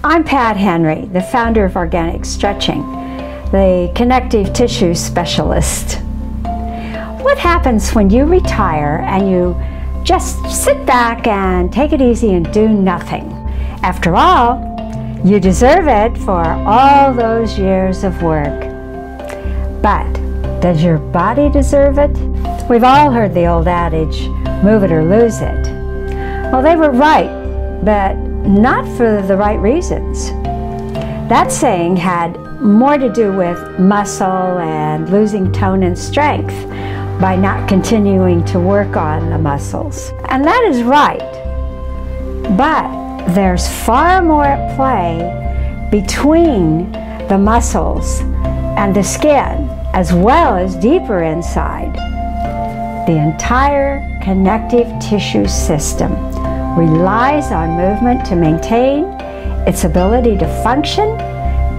I'm Pat Henry, the founder of Organic Stretching, the connective tissue specialist. What happens when you retire and you just sit back and take it easy and do nothing? After all, you deserve it for all those years of work. But does your body deserve it? We've all heard the old adage, move it or lose it. Well, they were right, but not for the right reasons. That saying had more to do with muscle and losing tone and strength by not continuing to work on the muscles. And that is right, but there's far more at play between the muscles and the skin, as well as deeper inside. The entire connective tissue system relies on movement to maintain its ability to function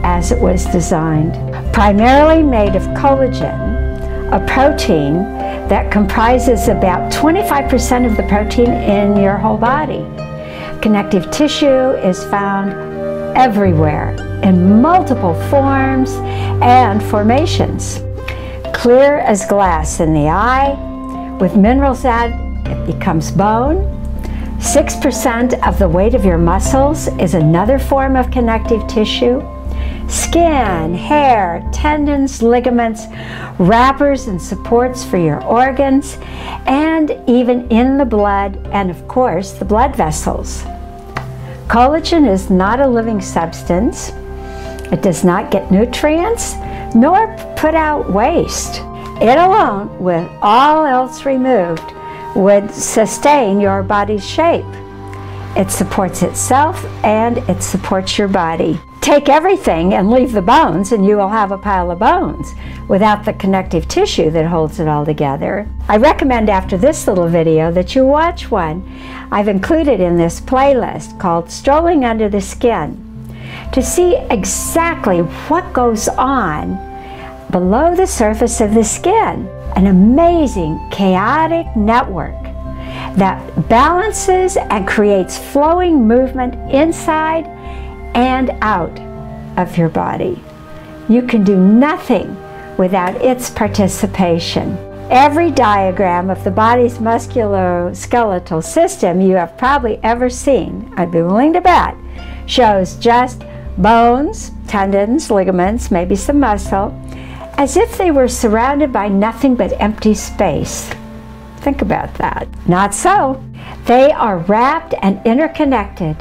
as it was designed. Primarily made of collagen, a protein that comprises about 25% of the protein in your whole body. Connective tissue is found everywhere in multiple forms and formations. Clear as glass in the eye, with minerals added, it becomes bone. 6% of the weight of your muscles is another form of connective tissue. Skin, hair, tendons, ligaments, wrappers and supports for your organs, and even in the blood, and of course the blood vessels. Collagen is not a living substance. It does not get nutrients nor put out waste. It alone, with all else removed, would sustain your body's shape. It supports itself and it supports your body. Take everything and leave the bones and you will have a pile of bones without the connective tissue that holds it all together. I recommend after this little video that you watch one I've included in this playlist called Strolling Under the Skin to see exactly what goes on below the surface of the skin. An amazing chaotic network that balances and creates flowing movement inside and out of your body. You can do nothing without its participation. Every diagram of the body's musculoskeletal system you have probably ever seen, I'd be willing to bet, shows just bones, tendons, ligaments, maybe some muscle, as if they were surrounded by nothing but empty space. Think about that. Not so. They are wrapped and interconnected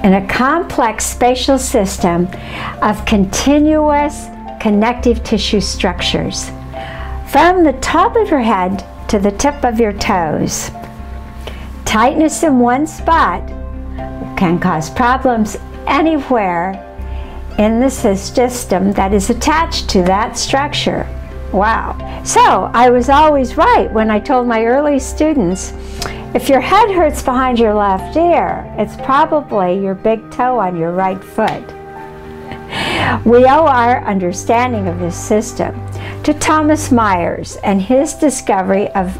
in a complex spatial system of continuous connective tissue structures. From the top of your head to the tip of your toes. Tightness in one spot can cause problems anywhere in the system that is attached to that structure. Wow. So I was always right when I told my early students, if your head hurts behind your left ear, it's probably your big toe on your right foot. We owe our understanding of this system to Thomas Myers and his discovery of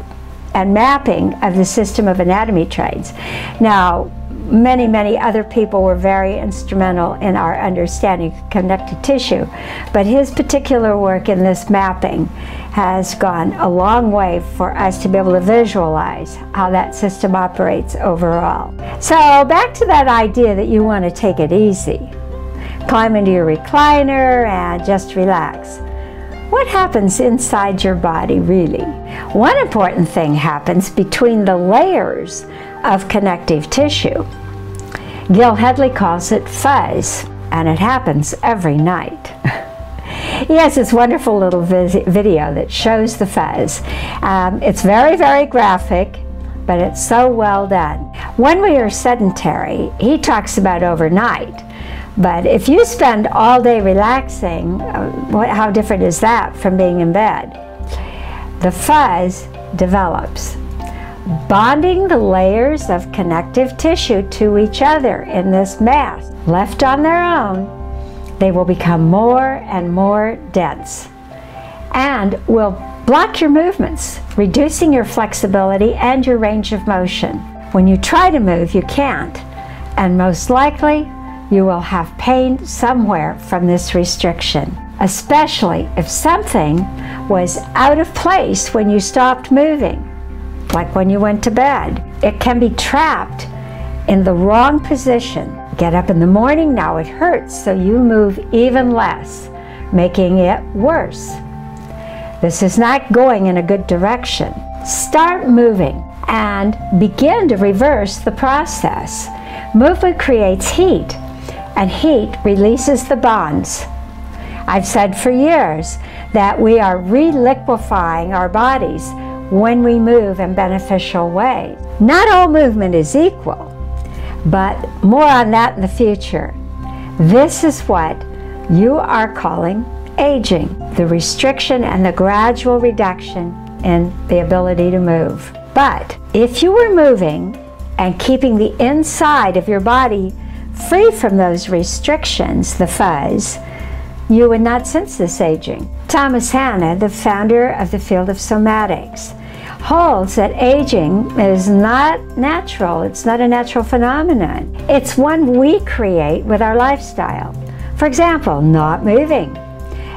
and mapping of the system of anatomy traits. Now, many other people were very instrumental in our understanding of connective tissue, but his particular work in this mapping has gone a long way for us to be able to visualize how that system operates overall. So back to that idea that you want to take it easy. Climb into your recliner and just relax. What happens inside your body really? One important thing happens between the layers of connective tissue. Gil Hedley calls it fuzz, and it happens every night. He has this wonderful little video that shows the fuzz. It's very graphic, but it's so well done. When we are sedentary, he talks about overnight. But if you spend all day relaxing, how different is that from being in bed? The fuzz develops, bonding the layers of connective tissue to each other in this mass. Left on their own, they will become more and more dense and will block your movements, reducing your flexibility and your range of motion. When you try to move, you can't, and most likely, you will have pain somewhere from this restriction, especially if something was out of place when you stopped moving, like when you went to bed. It can be trapped in the wrong position. Get up in the morning, now it hurts, so you move even less, making it worse. This is not going in a good direction. Start moving and begin to reverse the process. Movement creates heat, and heat releases the bonds. I've said for years that we are reliquefying our bodies when we move in beneficial ways. Not all movement is equal, but more on that in the future. This is what you are calling aging, the restriction and the gradual reduction in the ability to move. But if you were moving and keeping the inside of your body free from those restrictions, the fuzz, you would not sense this aging. Thomas Hanna, the founder of the field of somatics, holds that aging is not natural. It's not a natural phenomenon. It's one we create with our lifestyle. For example, not moving,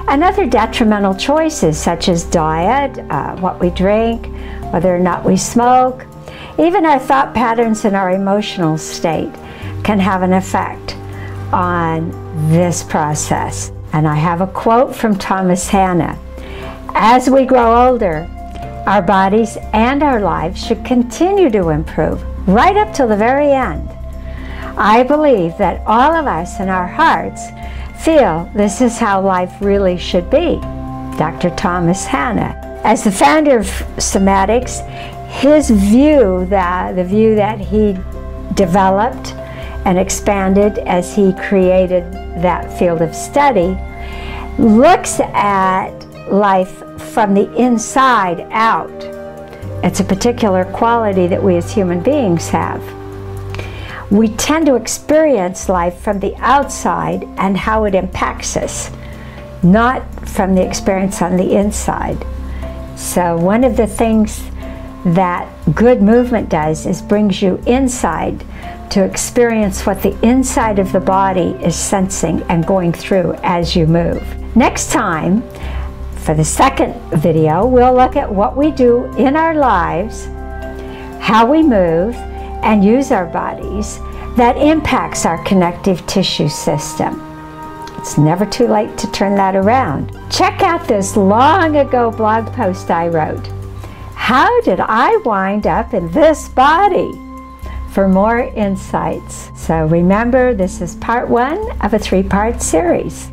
and other detrimental choices such as diet, what we drink, whether or not we smoke. Even our thought patterns and our emotional state can have an effect on this process. And I have a quote from Thomas Hanna: "As we grow older, our bodies and our lives should continue to improve right up till the very end. I believe that all of us in our hearts feel this is how life really should be." Dr. Thomas Hanna. As the founder of somatics, his view, the view that he developed and expanded as he created that field of study, looks at life from the inside out. It's a particular quality that we as human beings have. We tend to experience life from the outside and how it impacts us, not from the experience on the inside. So one of the things that good movement does is brings you inside to experience what the inside of the body is sensing and going through as you move. Next time, for the second video, we'll look at what we do in our lives, how we move and use our bodies that impacts our connective tissue system. It's never too late to turn that around. Check out this long ago blog post I wrote, "How did I wind up in this body?" for more insights. So remember, this is part 1 of a 3-part series.